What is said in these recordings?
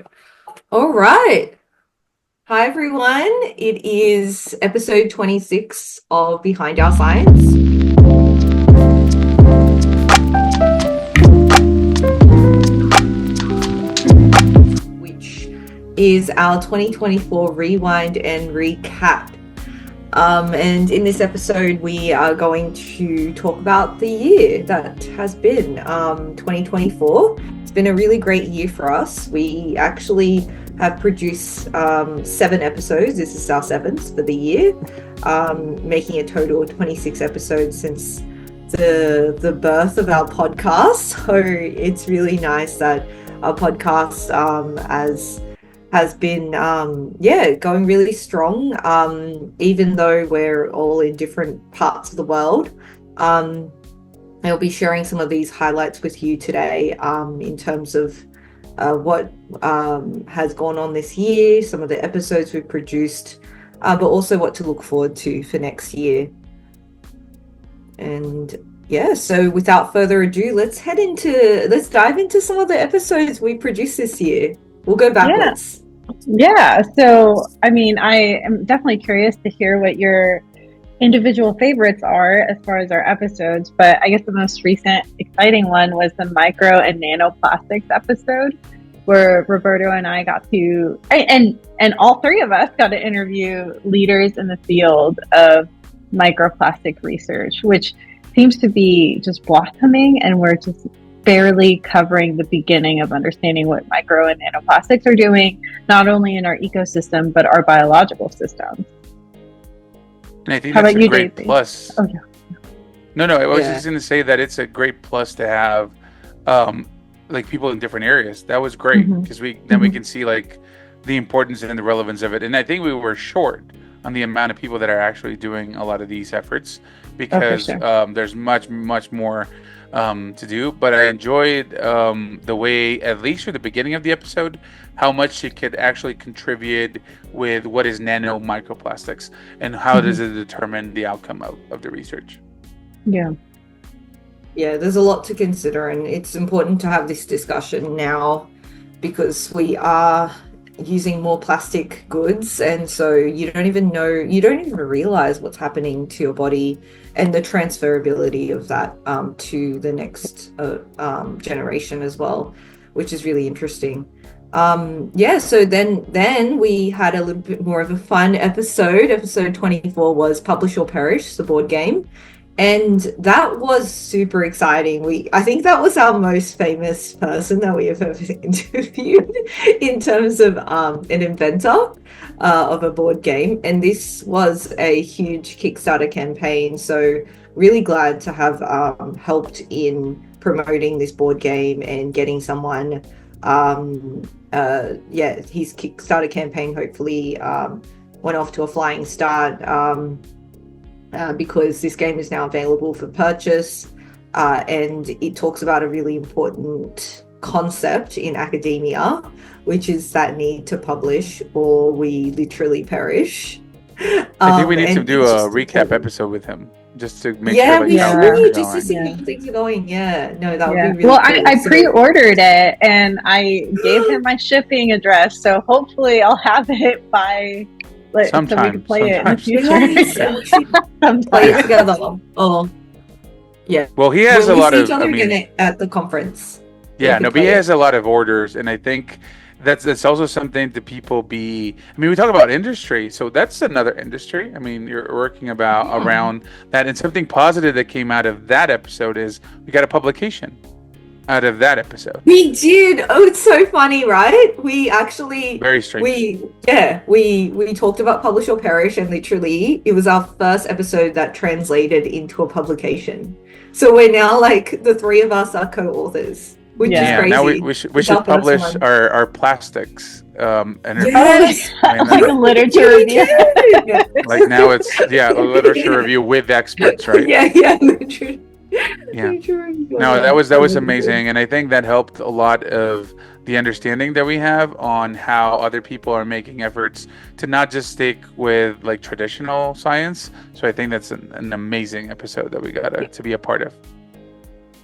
record. All right. Hi, everyone. It is episode 26 of Behind Our Science. Which is our 2024 rewind and recap. And in this episode, we are going to talk about the year that has been 2024. It's been a really great year for us. We actually have produced 7 episodes. This is our 7th for the year, making a total of 26 episodes since the birth of our podcast. So it's really nice that our podcast has been going really strong, even though we're all in different parts of the world. I'll be sharing some of these highlights with you today, in terms of what has gone on this year, some of the episodes we've produced, but also what to look forward to for next year. And so without further ado, let's dive into some of the episodes we produced this year. We'll go backwards. Yeah. So, I mean, I am definitely curious to hear what your individual favorites are as far as our episodes. But I guess the most recent exciting one was the micro and nanoplastics episode, where Roberto and I got to, and all three of us got to interview leaders in the field of microplastic research, which seems to be just blossoming, and we're just barely covering the beginning of understanding what micro and nanoplastics are doing, not only in our ecosystem, but our biological systems. And I think that's a great plus. Oh, yeah. No, I was just going to say that it's a great plus to have like people in different areas. That was great because we can see like the importance and the relevance of it. And I think we were short on the amount of people that are actually doing a lot of these efforts because there's much more to do, but I enjoyed the way, at least for the beginning of the episode, how much it could actually contribute with what is nano microplastics and how does it determine the outcome of the research. Yeah, there's a lot to consider, and it's important to have this discussion now because we are using more plastic goods, and so you don't even realize what's happening to your body and the transferability of that to the next generation as well, which is really interesting. So then we had a little bit more of a fun episode. Episode 24 was Publish or Perish, the board game. And that was super exciting. I think that was our most famous person that we have ever interviewed in terms of an inventor of a board game. And this was a huge Kickstarter campaign. So really glad to have helped in promoting this board game and getting someone, his Kickstarter campaign hopefully went off to a flying start. Because this game is now available for purchase, and it talks about a really important concept in academia, which is that need to publish or we literally perish. I think we need to do a recap episode with him just to make sure just to see how things are going. That would be really well cool. I pre-ordered it and I gave him my shipping address, so hopefully I'll have it by so we can play it in the future. Play it together. Oh, yeah. Well, he has a lot of. At the conference. Yeah, but he has a lot of orders, and I think that's also something to people be. I mean, we talk about industry, so that's another industry. I mean, you're working around that, and something positive that came out of that episode is we got a publication out of that episode. We did. Oh, it's so funny, right? We actually very strange. We talked about Publish or Perish, and literally it was our first episode that translated into a publication. So we're now like the three of us are co-authors, which is crazy. Now we should publish our plastics and like a literature review. Like now it's a literature review with experts, right? Literature. No, that was amazing, and I think that helped a lot of the understanding that we have on how other people are making efforts to not just stick with like traditional science. So I think that's an amazing episode that we got to be a part of.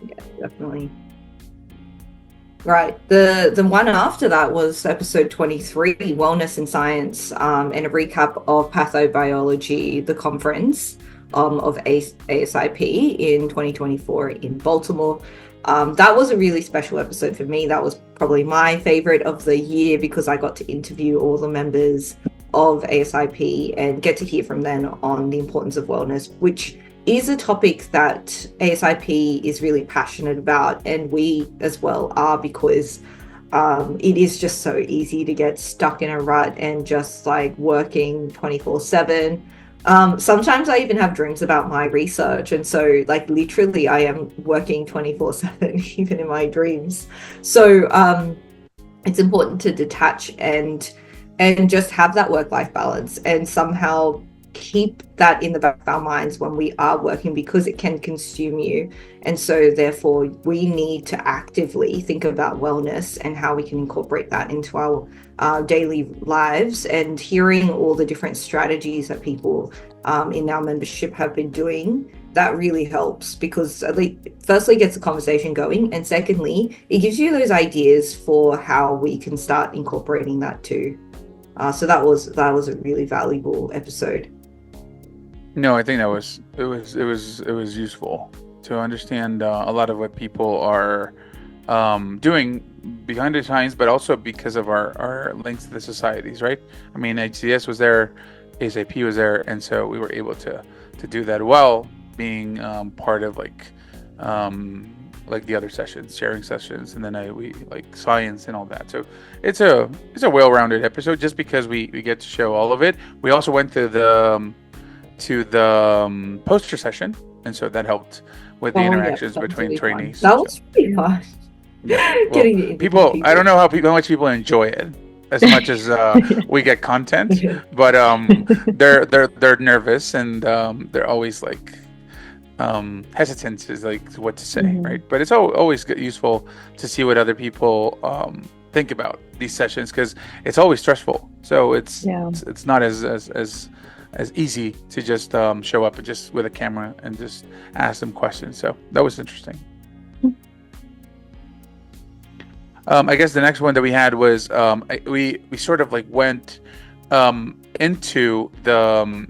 Yeah, definitely. Right. The one after that was episode 23, Wellness in Science, and a recap of pathobiology, the conference of ASIP in 2024 in Baltimore. That was a really special episode for me. That was probably my favorite of the year because I got to interview all the members of ASIP and get to hear from them on the importance of wellness, which is a topic that ASIP is really passionate about, and we as well are, because it is just so easy to get stuck in a rut and just like working 24/7. Sometimes I even have dreams about my research, and so like literally I am working 24/7 even in my dreams. So it's important to detach and just have that work-life balance and somehow keep that in the back of our minds when we are working, because it can consume you. And so therefore we need to actively think about wellness and how we can incorporate that into our daily lives. And hearing all the different strategies that people in our membership have been doing, that really helps, because at least firstly gets the conversation going, and secondly it gives you those ideas for how we can start incorporating that too. So that was a really valuable episode. No, I think it was useful to understand a lot of what people are doing behind the science, but also because of our links to the societies, right? I mean, HCS was there, ASAP was there, and so we were able to do that while being part of like the other sessions, sharing sessions, and then we like science and all that. So it's a well-rounded episode just because we get to show all of it. We also went to the poster session, and so that helped with the interactions between really trainees. That was really fun. Yeah. Well, people, I don't know how much people enjoy it as much as we get content, but they're nervous, and they're always like hesitant is like what to say, right? But it's always useful to see what other people think about these sessions, because it's always stressful. So it's not as easy to just show up just with a camera and just ask them questions. So that was interesting. I guess the next one that we had was we sort of like went into the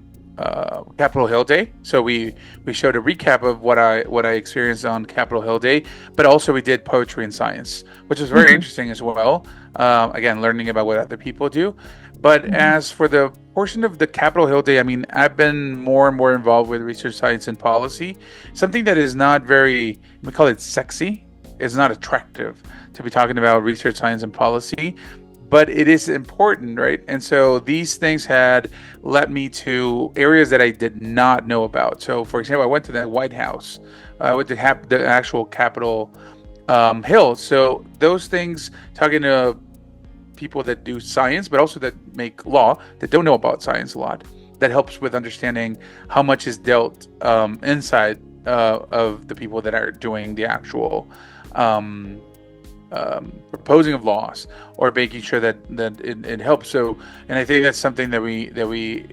Capitol Hill Day. So we showed a recap of what I experienced on Capitol Hill Day, but also we did poetry and science, which was very interesting as well. Again, learning about what other people do. But as for the portion of the Capitol Hill Day, I mean, I've been more and more involved with research, science, and policy. Something that is not very, we call it sexy. It's not attractive to be talking about research, science, and policy, but it is important, right? And so these things had led me to areas that I did not know about. So, for example, I went to the White House. I went to the actual Capitol Hill. So those things, talking to people that do science, but also that make law, that don't know about science a lot, that helps with understanding how much is dealt inside of the people that are doing the actual proposing of laws, or making sure that it helps. So, and I think that's something that we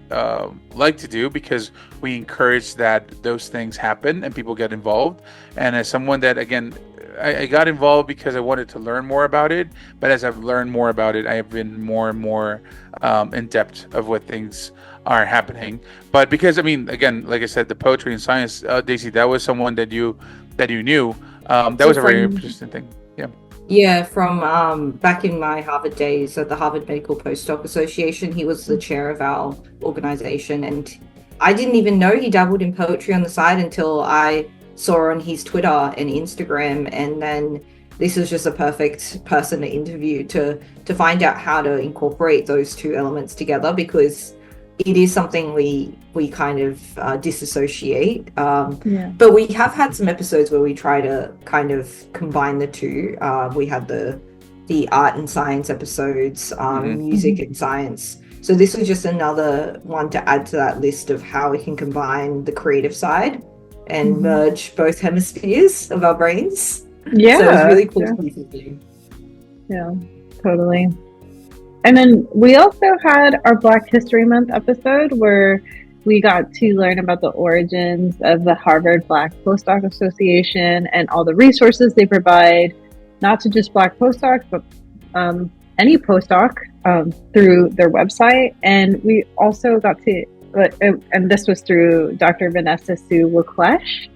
like to do, because we encourage that those things happen and people get involved. And as someone that, again, I got involved because I wanted to learn more about it, but as I've learned more about it, I have been more and more in depth of what things are happening. But because, I mean, again, like I said, the poetry and science, Daisy, that was someone that you knew. That was a very interesting thing. Yeah. Yeah, from back in my Harvard days at the Harvard Medical Postdoc Association, he was the chair of our organization, and I didn't even know he dabbled in poetry on the side until I saw on his Twitter and Instagram, and then this was just a perfect person to interview to find out how to incorporate those two elements together, because it is something we kind of disassociate. But we have had some episodes where we try to kind of combine the two. We had the art and science episodes, music and science. So this was just another one to add to that list of how we can combine the creative side and merge both hemispheres of our brains. Yeah. So it was really cool to do. Yeah, totally. And then we also had our Black History Month episode where we got to learn about the origins of the Harvard Black Postdoc Association and all the resources they provide, not to just Black postdocs, but any postdoc through their website. And we also got to, and this was through Dr. Vanessa Sue Waclesh.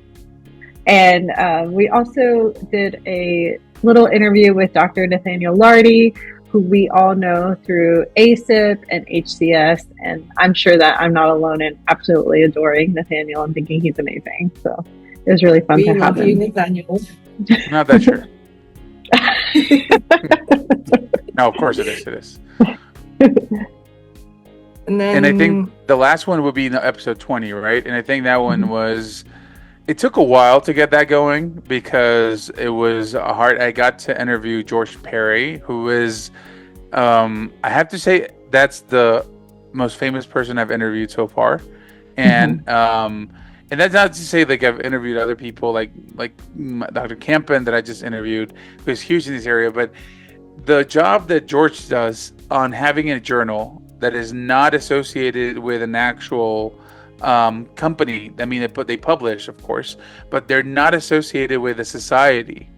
And we also did a little interview with Dr. Nathaniel Lardy, who we all know through ASIP and HCS. And I'm sure that I'm not alone in absolutely adoring Nathaniel and thinking he's amazing. So it was really fun to have him. We love you, Nathaniel. Not that sure. No, of course it is. And I think the last one would be episode 20, right? And I think that one was... It took a while to get that going because it was hard. I got to interview George Perry, who is, I have to say, that's the most famous person I've interviewed so far. And and that's not to say like I've interviewed other people like Dr. Campen that I just interviewed, who's huge in this area. But the job that George does on having a journal that is not associated with an actual company. I mean, they publish, of course, but they're not associated with a society,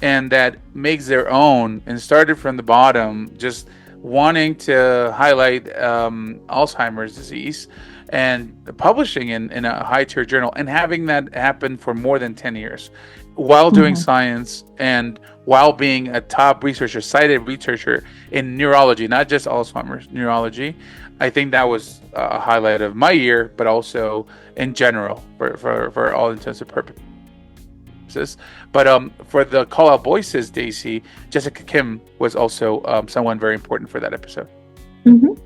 and that makes their own and started from the bottom, just wanting to highlight Alzheimer's disease and publishing in a high-tier journal, and having that happen for more than 10 years while doing science and while being a top researcher, cited researcher in neurology, not just Alzheimer's, neurology. I think that was a highlight of my year, but also in general for all intents and purposes. But for the call out voices, Daisy, Jessica Kim was also someone very important for that episode.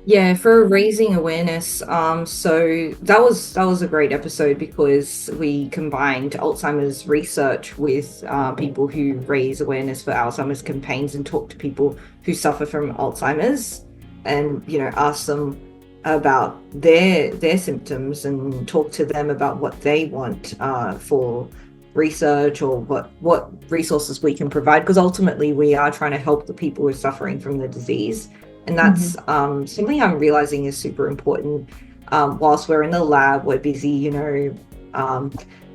Yeah, for raising awareness. So that was a great episode because we combined Alzheimer's research with people who raise awareness for Alzheimer's campaigns and talk to people who suffer from Alzheimer's, and ask them about their symptoms and talk to them about what they want for research or what resources we can provide, because ultimately we are trying to help the people who are suffering from the disease. And that's something I'm realizing is super important. Whilst we're in the lab, we're busy, getting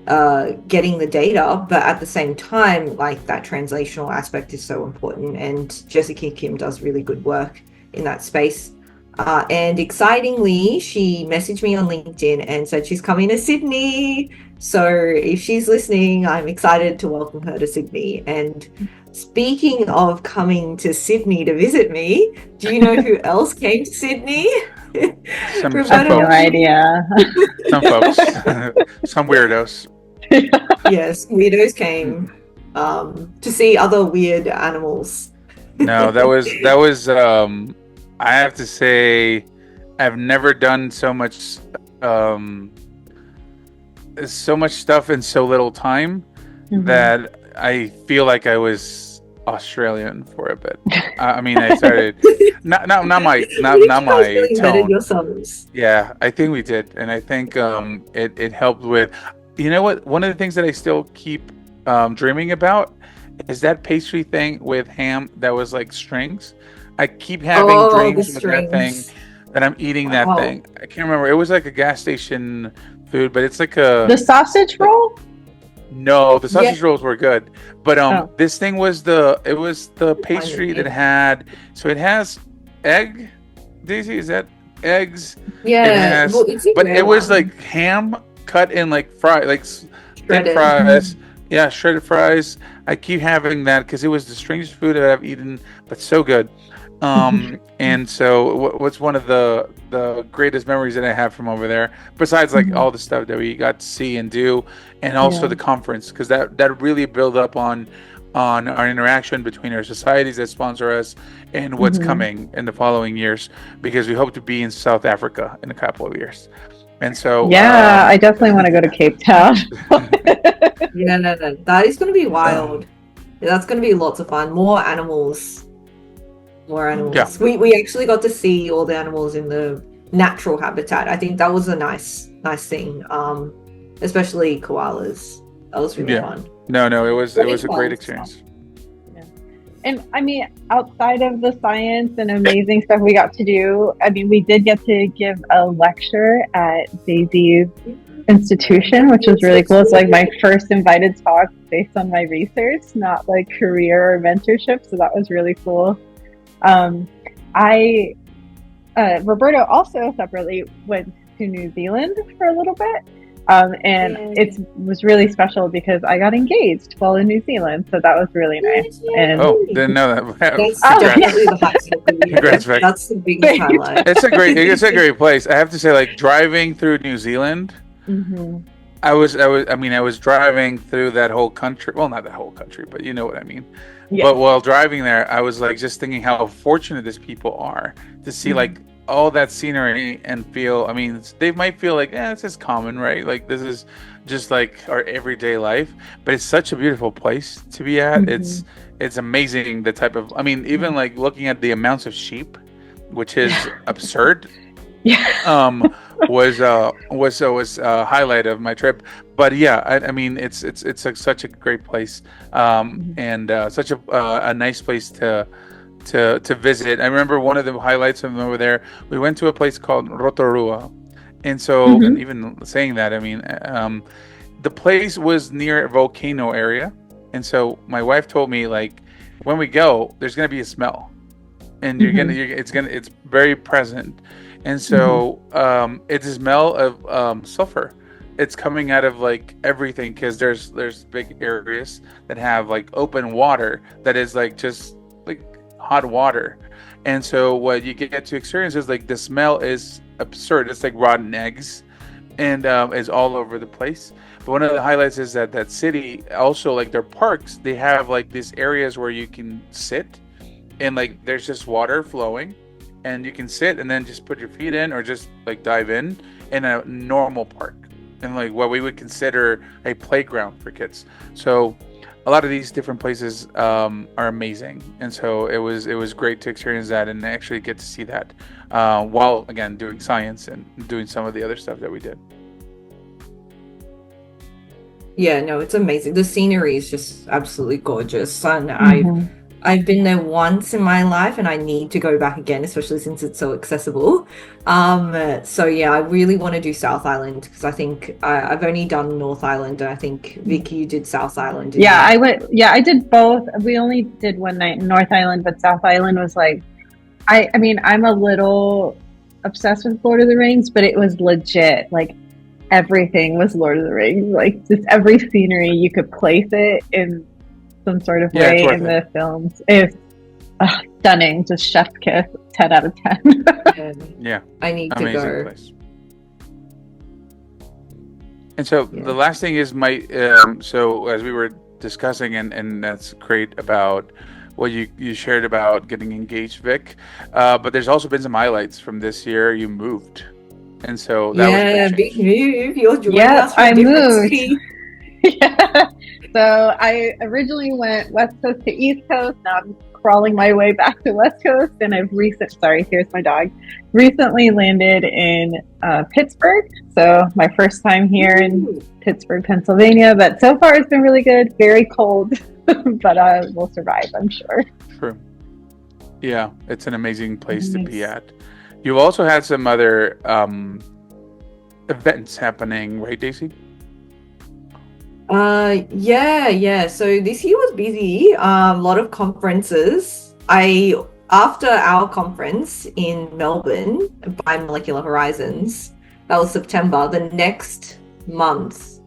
the data, but at the same time, like, that translational aspect is so important, and Jessica Kim does really good work in that space. And excitingly, she messaged me on LinkedIn and said she's coming to Sydney. So if she's listening, I'm excited to welcome her to Sydney. And speaking of coming to Sydney to visit me, do you know who else came to Sydney? Some I have no idea. Some folks. Some weirdos. Yes, weirdos came to see other weird animals. No, that was I have to say, I've never done so much stuff in so little time that I feel like I was Australian for a bit. I mean, I started not my tone. Yourselves. Yeah, I think we did, and I think it helped with. You know what? One of the things that I still keep dreaming about is that pastry thing with ham that was like strings. I keep having dreams with that thing, that I'm eating that thing. I can't remember. It was like a gas station food, but it's like the sausage roll? No, the sausage rolls were good. But this thing was the pastry that had, so it has egg. Daisy, is that eggs? Yeah. It was like ham cut in like shredded fries. Yeah, shredded fries. I keep having that because it was the strangest food that I've eaten, but so good. And so what's one of the greatest memories that I have from over there, besides like all the stuff that we got to see and do, and also the conference, because that really built up on our interaction between our societies that sponsor us and what's coming in the following years, because we hope to be in South Africa in a couple of years. And so I definitely want to go to Cape Town. No, that is going to be wild. That's going to be lots of fun. More animals. Yeah. We actually got to see all the animals in the natural habitat. I think that was a nice thing. Especially koalas. That was really fun. No, it was a great experience. Yeah. And I mean, outside of the science and amazing stuff we got to do, I mean, we did get to give a lecture at Daisy's institution, which was really cool. It's like my first invited talk based on my research, not like career or mentorship. So that was really cool. I Roberto also separately went to New Zealand for a little bit. And it was really special because I got engaged while in New Zealand, so that was really nice. And didn't know that. That's definitely the highlight. Congrats, Vik. That's the biggest highlight. It's a great place. I have to say, like driving through New Zealand, I was driving through that whole country. Well, not that whole country, but you know what I mean. Yeah. But while driving there, I was like just thinking how fortunate these people are to see like all that scenery and feel. I mean, they might feel like, this is common, right? Like this is just like our everyday life, but it's such a beautiful place to be at. It's amazing the type of. I mean, even like looking at the amounts of sheep, which is absurd. Was a highlight of my trip. But yeah, I mean it's such a great place, and such a nice place to visit. I remember one of the highlights of over there. We went to a place called Rotorua, and so and even saying that, I mean, the place was near a volcano area, and so my wife told me like when we go, there's gonna be a smell, and it's very present. And so it's a smell of sulfur. It's coming out of like everything because there's big areas that have like open water that is like just like hot water. And so what you get to experience is like the smell is absurd. It's like rotten eggs and is all over the place. But one of the highlights is that city also like their parks, they have like these areas where you can sit and like there's just water flowing. And you can sit and then just put your feet in or just like dive in a normal park and like what we would consider a playground for kids. So a lot of these different places are amazing. And so it was great to experience that and actually get to see that while again doing science and doing some of the other stuff that we did. Yeah, no, it's amazing. The scenery is just absolutely gorgeous. And I've been there once in my life and I need to go back again, especially since it's so accessible. So yeah, I really want to do South Island because I think I've only done North Island and I think Vik, you did South Island. I went. Yeah, I did both. We only did one night in North Island, but South Island was like, I mean, I'm a little obsessed with Lord of the Rings, but it was legit. Like everything was Lord of the Rings. Like just every scenery you could place it in some sort of way in the films. It's stunning, just chef's kiss, 10 out of 10. Yeah, I need to go. Place. And so the last thing is so as we were discussing and that's great about what you shared about getting engaged, Vik, but there's also been some highlights from this year. You moved, and so that was a big move. You're joining us I moved. Yeah. So I originally went West Coast to East Coast. Now I'm crawling my way back to West Coast, and here's my dog. Recently landed in Pittsburgh. So my first time here in Pittsburgh, Pennsylvania. But so far it's been really good. Very cold, but we'll survive, I'm sure. True. Yeah, it's an amazing place to be at. You've also had some other events happening, right, Daisy? Yeah. So this year was busy. A lot of conferences. After our conference in Melbourne, Biomolecular Horizons, that was September. The next month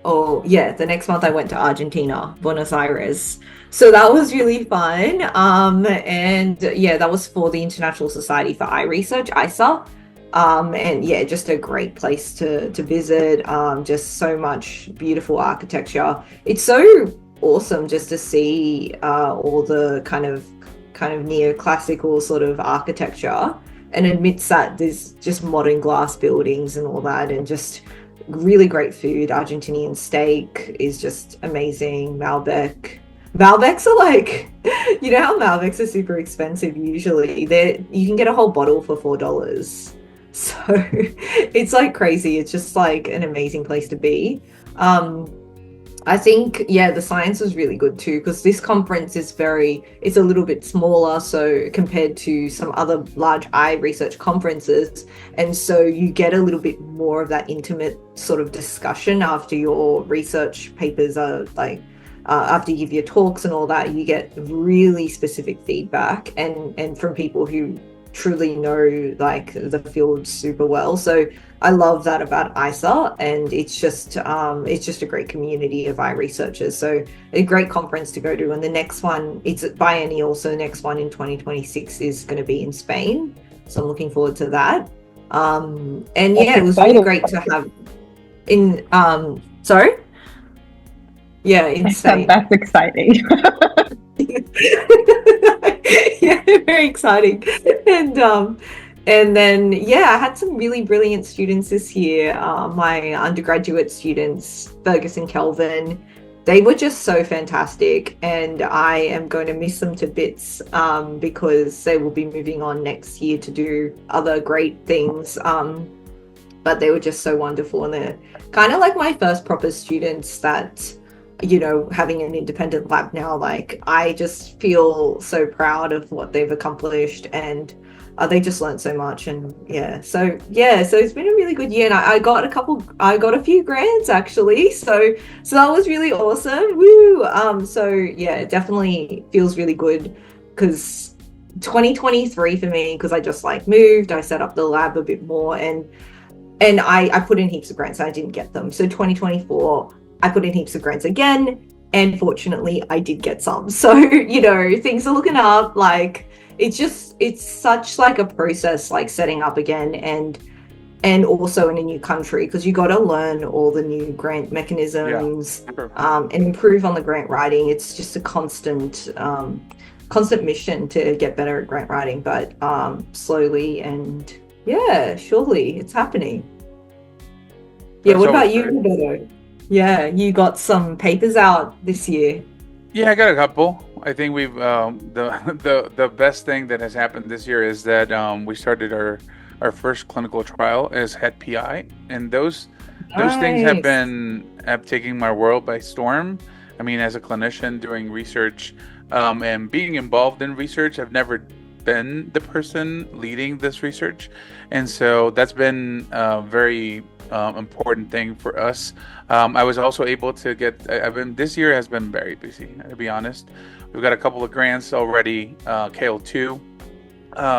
I went to Argentina, Buenos Aires. So that was really fun. And yeah, that was for the International Society for Eye Research, ISA. And yeah, just a great place to visit. Just so much beautiful architecture. It's so awesome just to see all the kind of neoclassical sort of architecture, and amidst that there's just modern glass buildings and all that, and just really great food. Argentinian steak is just amazing. Malbecs are like, you know how Malbecs are super expensive usually. You can get a whole bottle for $4. So it's like crazy. It's just like an amazing place to be. I think, yeah, the science was really good too, because this conference is it's a little bit smaller, so compared to some other large eye research conferences. And so you get a little bit more of that intimate sort of discussion after your research papers are after you give your talks and all that, you get really specific feedback and from people who truly know like the field super well. So I love that about ISA, and it's just a great community of eye researchers. So a great conference to go to. And the next one, it's biennial, so the next one in 2026 is going to be in Spain. So I'm looking forward to that. And yeah, it was really great to have in sorry? Yeah, in Spain. That's exciting. Yeah, very exciting. And then yeah, I had some really brilliant students this year. My undergraduate students, Fergus and Kelvin, they were just so fantastic, and I am going to miss them to bits because they will be moving on next year to do other great things. But they were just so wonderful, and they're kind of like my first proper students that, you know, having an independent lab now, like I just feel so proud of what they've accomplished, and they just learned so much. And so it's been a really good year, and I got a few grants actually, so that was really awesome. Woo. So yeah, it definitely feels really good, because 2023 for me, because I just like moved, I set up the lab a bit more, and I put in heaps of grants and I didn't get them. So 2024 I put in heaps of grants again, and fortunately I did get some. So, you know, things are looking up. Like it's such like a process, like setting up again, and also in a new country, because you got to learn all the new grant mechanisms, and improve on the grant writing. It's just a constant mission to get better at grant writing, but slowly and surely it's happening. Yeah, what about you, Roberto? Yeah, you got some papers out this year. Yeah, I got a couple. I think we've the best thing that has happened this year is that we started our first clinical trial as head PI, and those things have taken my world by storm. I mean, as a clinician doing research and being involved in research, I've never been the person leading this research, and so that's been very important thing for us. I was also able to this year has been very busy, to be honest. We've got a couple of grants already, KL2.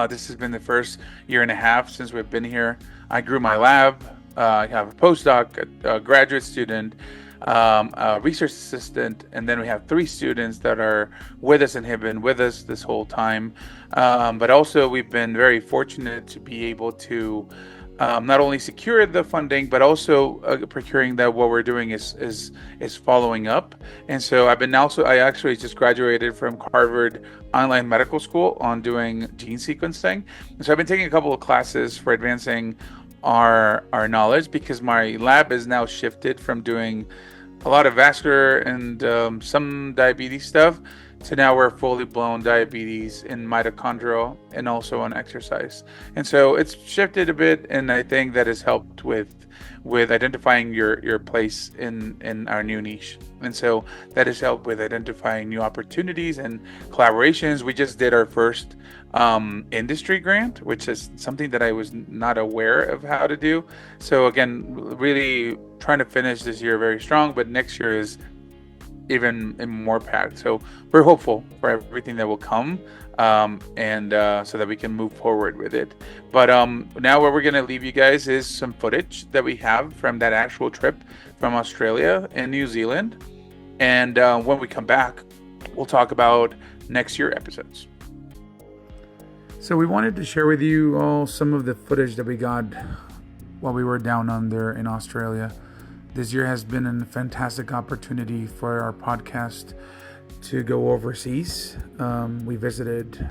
This has been the first year and a half since we've been here. I grew my lab. I have a postdoc, a graduate student, a research assistant, and then we have 3 students that are with us and have been with us this whole time. But also we've been very fortunate to be able to not only secure the funding, but also procuring that what we're doing is following up. And so I actually just graduated from Harvard Online Medical School on doing gene sequencing. And so I've been taking a couple of classes for advancing our knowledge, because my lab is now shifted from doing a lot of vascular and some diabetes stuff to now we're fully blown diabetes in mitochondrial and also on exercise. And so it's shifted a bit, and I think that has helped with identifying your place in our new niche. And so that has helped with identifying new opportunities and collaborations. We just did our first industry grant, which is something that I was not aware of how to do. So again, really trying to finish this year very strong, but next year is even more packed. So we're hopeful for everything that will come, and so that we can move forward with it. But now where we're going to leave you guys is some footage that we have from that actual trip from Australia and New Zealand. And when we come back, we'll talk about next year episodes. So we wanted to share with you all some of the footage that we got while we were down under in Australia. This year has been a fantastic opportunity for our podcast to go overseas. We visited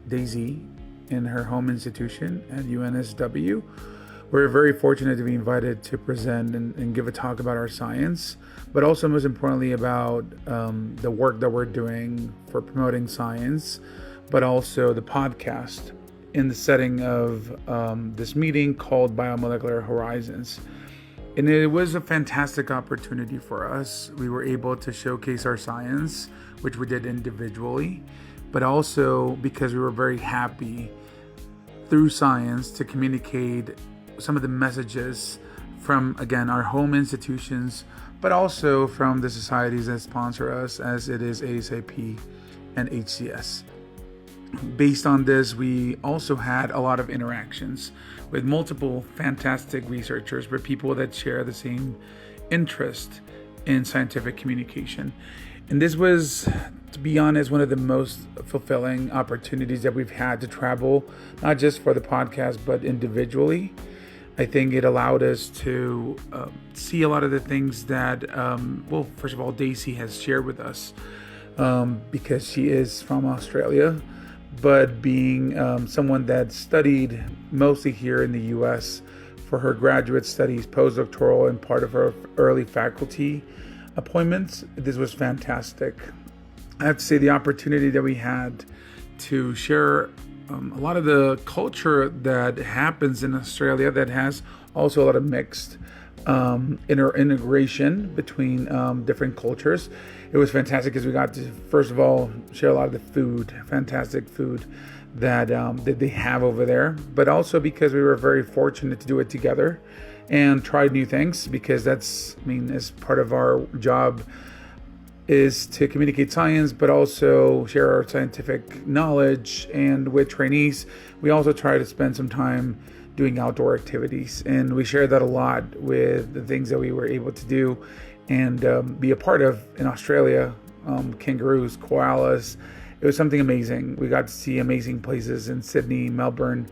Daisy in her home institution at UNSW. We're very fortunate to be invited to present and give a talk about our science, but also most importantly about the work that we're doing for promoting science, but also the podcast in the setting of this meeting called Biomolecular Horizons. And it was a fantastic opportunity for us. We were able to showcase our science, which we did individually, but also because we were very happy through science to communicate some of the messages from, again, our home institutions, but also from the societies that sponsor us, as it is ASAP and HCS. Based on this, we also had a lot of interactions with multiple fantastic researchers, with people that share the same interest in scientific communication. And this was, to be honest, one of the most fulfilling opportunities that we've had to travel, not just for the podcast, but individually. I think it allowed us to see a lot of the things that, well, first of all, Daisy has shared with us, because she is from Australia, but being someone that studied mostly here in the US for her graduate studies, postdoctoral, and part of her early faculty appointments, this was fantastic. I have to say the opportunity that we had to share a lot of the culture that happens in Australia that has also a lot of mixed integration between different cultures. It was fantastic because we got to, first of all, share a lot of the food, fantastic food that they have over there, but also because we were very fortunate to do it together and try new things, because that's, as part of our job is to communicate science, but also share our scientific knowledge. And with trainees, we also try to spend some time doing outdoor activities. And we share that a lot with the things that we were able to do and be a part of in Australia, kangaroos, koalas. It was something amazing. We got to see amazing places in Sydney, Melbourne,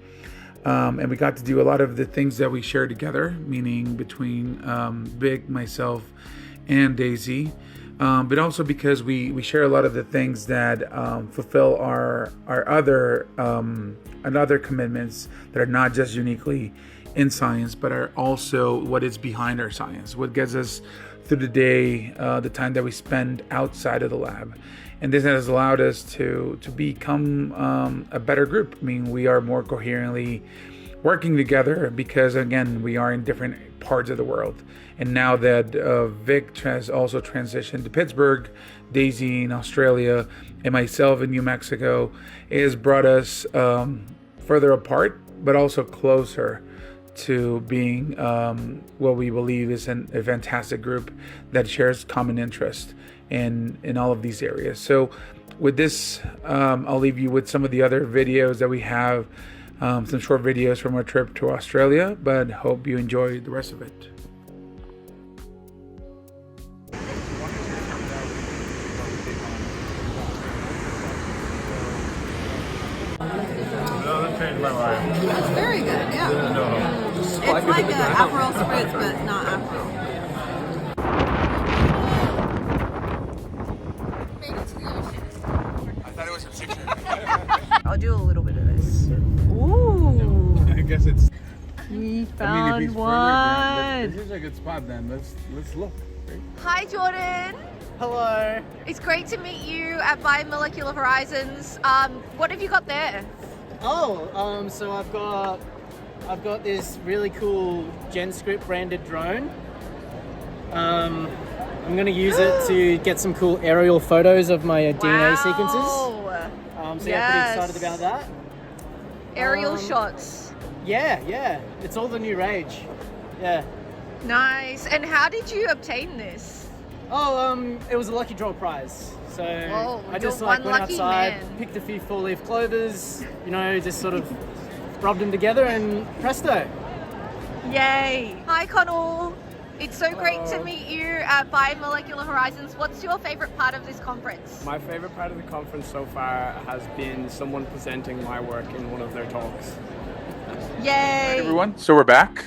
and we got to do a lot of the things that we share together, meaning between Vik, myself, and Daisy. But also because we share a lot of the things that fulfill our other commitments that are not just uniquely in science, but are also what is behind our science, what gets us through the day, the time that we spend outside of the lab. And this has allowed us to become a better group. We are more coherently working together because, again, we are in different parts of the world. And now that Vik has also transitioned to Pittsburgh, Daisy in Australia, and myself in New Mexico, it has brought us further apart, but also closer to being what we believe is a fantastic group that shares common interest in all of these areas. So with this, I'll leave you with some of the other videos that we have, some short videos from our trip to Australia, but hope you enjoy the rest of it. It's very good, yeah. It's like an Aperol Spritz, but not Aperol. Made it to the ocean. I thought it was a picture. I'll do a little bit of this. Ooh. I guess it's... We found if he's one. Down, this is a good spot then. Let's look. Right? Hi, Jordan. Hello. It's great to meet you at Biomolecular Horizons. What have you got there? Oh, so I've got this really cool GenScript branded drone. I'm going to use it to get some cool aerial photos of my DNA sequences. So yeah, pretty excited about that. Aerial shots. Yeah, it's all the new rage. Yeah. Nice. And how did you obtain this? Oh, it was a lucky draw prize. So I just went outside, picked a few four-leaf clovers, just sort of rubbed them together and presto. Yay. Hi, Connell. It's so great to meet you at Biomolecular Horizons. What's your favorite part of this conference? My favorite part of the conference so far has been someone presenting my work in one of their talks. Yay. Hey everyone, so we're back.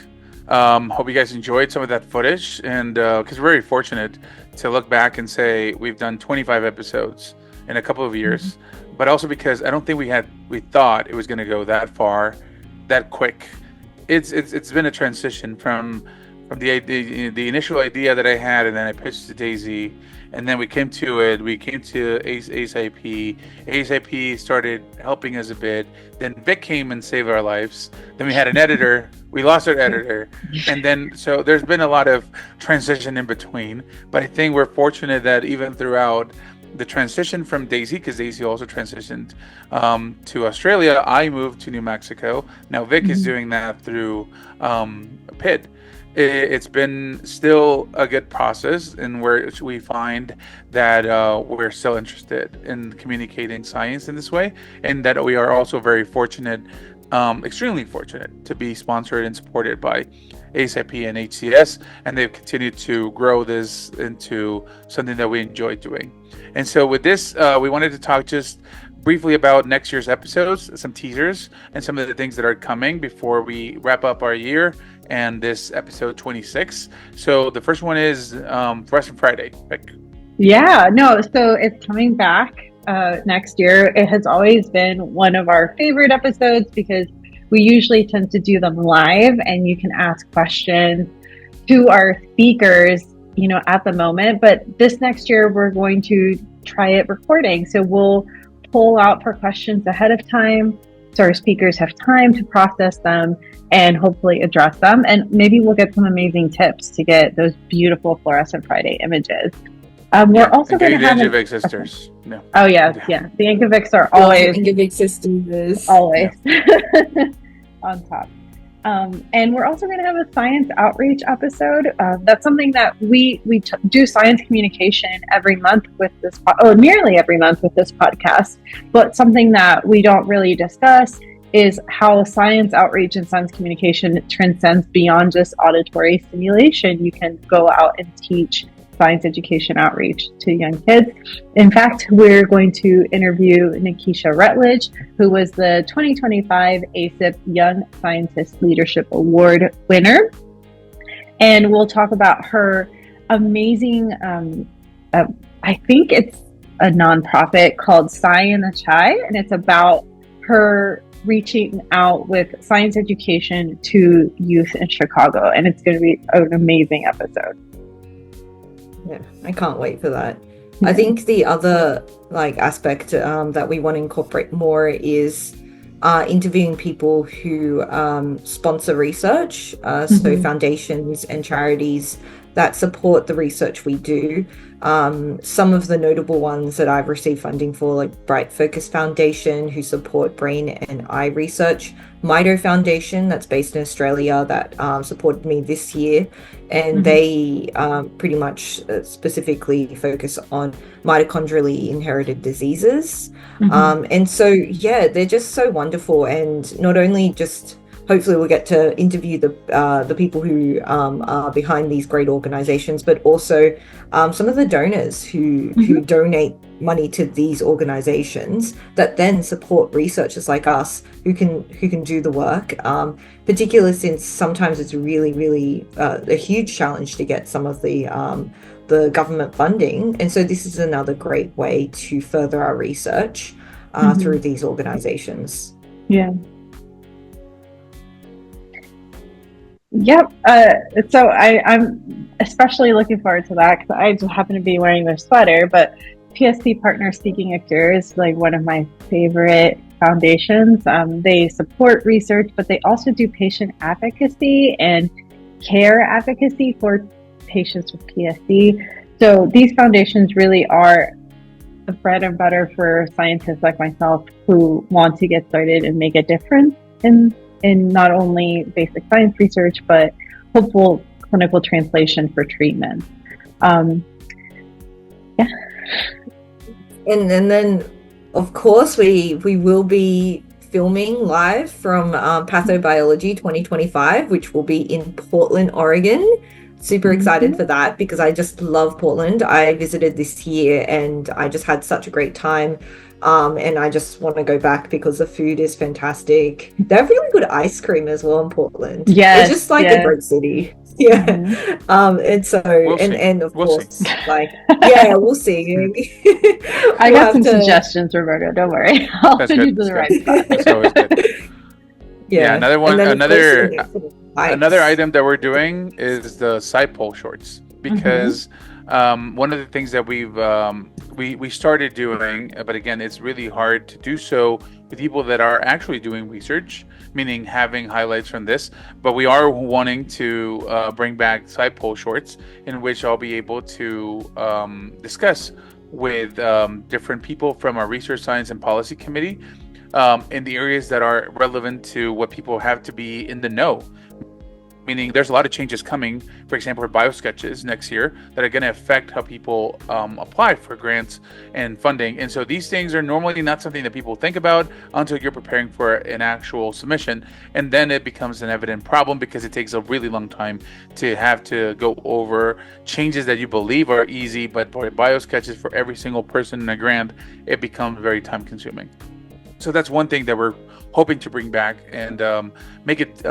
Hope you guys enjoyed some of that footage, and because we're very fortunate to look back and say we've done 25 episodes in a couple of years, but also because I don't think we thought it was going to go that far, that quick. It's been a transition from from the initial idea that I had, and then I pitched to Daisy, and then we came to it. We came to ASIP. ASIP started helping us a bit. Then Vik came and saved our lives. Then we had an editor. We lost our editor, and then so there's been a lot of transition in between. But I think we're fortunate that even throughout the transition from Daisy, because Daisy also transitioned to Australia, I moved to New Mexico. Now Vik is doing that through PID. It's been still a good process, and where we find that we're still interested in communicating science in this way, and that we are also very fortunate, extremely fortunate, to be sponsored and supported by ASIP and HCS, and they've continued to grow this into something that we enjoy doing. And so with this, we wanted to talk just briefly about next year's episodes, some teasers, and some of the things that are coming before we wrap up our year and this episode 26. So the first one is Freshen Friday. Yeah, no, so it's coming back next year. It has always been one of our favorite episodes because we usually tend to do them live, and you can ask questions to our speakers, you know, at the moment. But this next year, we're going to try it recording. So we'll pull out for questions ahead of time, so our speakers have time to process them and hopefully address them. And maybe we'll get some amazing tips to get those beautiful Fluorescent Friday images. We're also going to have the Yankovic sisters. No. Oh yeah. The Yankovics are always Yankovic sisters. Always on top. And we're also going to have a science outreach episode. That's something that we do science communication every month with this, nearly every month with this podcast. But something that we don't really discuss is how science outreach and science communication transcends beyond just auditory stimulation. You can go out and teach science education outreach to young kids. In fact, we're going to interview Nikisha Rutledge, who was the 2025 ASIP Young Scientist Leadership Award winner. And we'll talk about her amazing, I think it's a nonprofit called Sci in the Chai, and it's about her reaching out with science education to youth in Chicago. And it's going to be an amazing episode. Yeah, I can't wait for that. I think the other aspect that we want to incorporate more is interviewing people who sponsor research, so foundations and charities that support the research we do. Some of the notable ones that I've received funding for, like Bright Focus Foundation, who support brain and eye research, Mito Foundation, that's based in Australia, that supported me this year, and they pretty much specifically focus on mitochondrially inherited diseases. And so, yeah, they're just so wonderful, and not only just hopefully we'll get to interview the people who are behind these great organizations, but also some of the donors who donate money to these organizations that then support researchers like us who can do the work, particularly since sometimes it's really a huge challenge to get some of the government funding. And so this is another great way to further our research through these organizations. Yeah. Yep. So I'm especially looking forward to that because I just happen to be wearing their sweater. But PSC Partner Seeking a Cure is like one of my favorite foundations. They support research, but they also do patient advocacy and care advocacy for patients with PSC. So these foundations really are the bread and butter for scientists like myself who want to get started and make a difference in not only basic science research, but hopeful clinical translation for treatment. Yeah. And then, of course, we will be filming live from Pathobiology 2025, which will be in Portland, Oregon. Super excited for that because I just love Portland. I visited this year and I just had such a great time. And I just want to go back because the food is fantastic. They have really good ice cream as well in Portland. Yes, it's just like a great city. Yeah. And so, and of course, we'll see. I got some suggestions, Roberto. Don't worry. I'll send you to the right spot. That's always good. Yeah. Another one. Another item that we're doing is the side pole shorts, because one of the things that we started doing, but again, it's really hard to do so with people that are actually doing research, meaning having highlights from this. But we are wanting to bring back side pole shorts, in which I'll be able to discuss with different people from our Research, Science, and Policy Committee in the areas that are relevant to what people have to be in the know. Meaning there's a lot of changes coming, for example, for biosketches next year that are going to affect how people apply for grants and funding. And so these things are normally not something that people think about until you're preparing for an actual submission. And then it becomes an evident problem because it takes a really long time to have to go over changes that you believe are easy, but for biosketches for every single person in a grant, it becomes very time consuming. So that's one thing that we're hoping to bring back and make it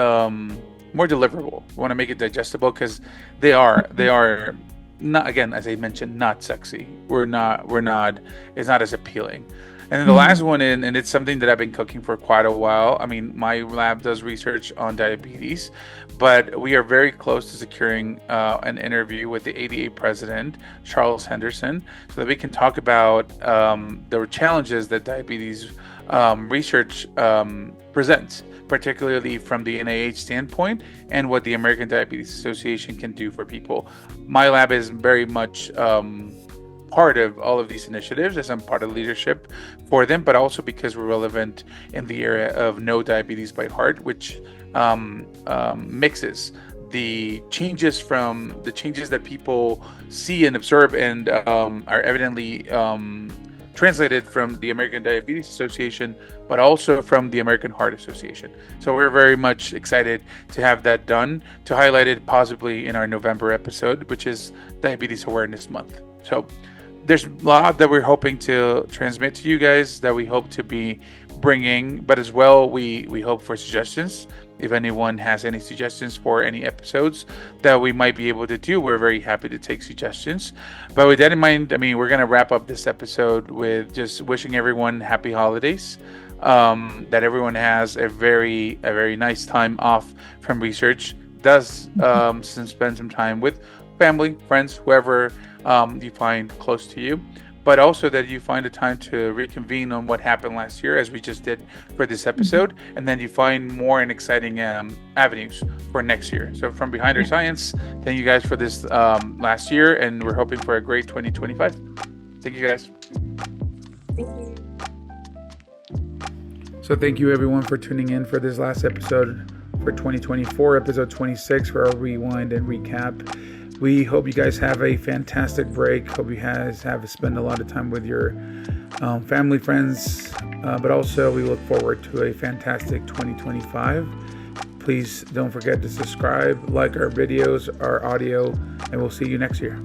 more deliverable. We want to make it digestible because they are not, again, as I mentioned, not sexy. We're not, it's not as appealing. And then the last one, and it's something that I've been cooking for quite a while. I mean, my lab does research on diabetes, but we are very close to securing an interview with the ADA president, Charles Henderson, so that we can talk about the challenges that diabetes research presents, particularly from the NIH standpoint, and what the American Diabetes Association can do for people. My lab is very much part of all of these initiatives, as I'm part of leadership for them, but also because we're relevant in the area of Know Diabetes by Heart, which mixes the changes that people see and observe and are evidently translated from the American Diabetes Association, but also from the American Heart Association. So we're very much excited to have that done, to highlight it possibly in our November episode, which is Diabetes Awareness Month. So there's a lot that we're hoping to transmit to you guys, that we hope to be bringing, but as well, we hope for suggestions. If anyone has any suggestions for any episodes that we might be able to do, we're very happy to take suggestions. But with that in mind, I mean, we're going to wrap up this episode with just wishing everyone happy holidays, that everyone has a very nice time off from research, does spend some time with family, friends, whoever you find close to you, but also that you find a time to reconvene on what happened last year, as we just did for this episode, and then you find more and exciting avenues for next year. So from Behind Our Science, thank you guys for this last year, and we're hoping for a great 2025. Thank you guys. Thank you. So thank you everyone for tuning in for this last episode for 2024, episode 26 for our rewind and recap. We hope you guys have a fantastic break. Hope you guys have spent a lot of time with your family, friends, but also we look forward to a fantastic 2025. Please don't forget to subscribe, like our videos, our audio, and we'll see you next year.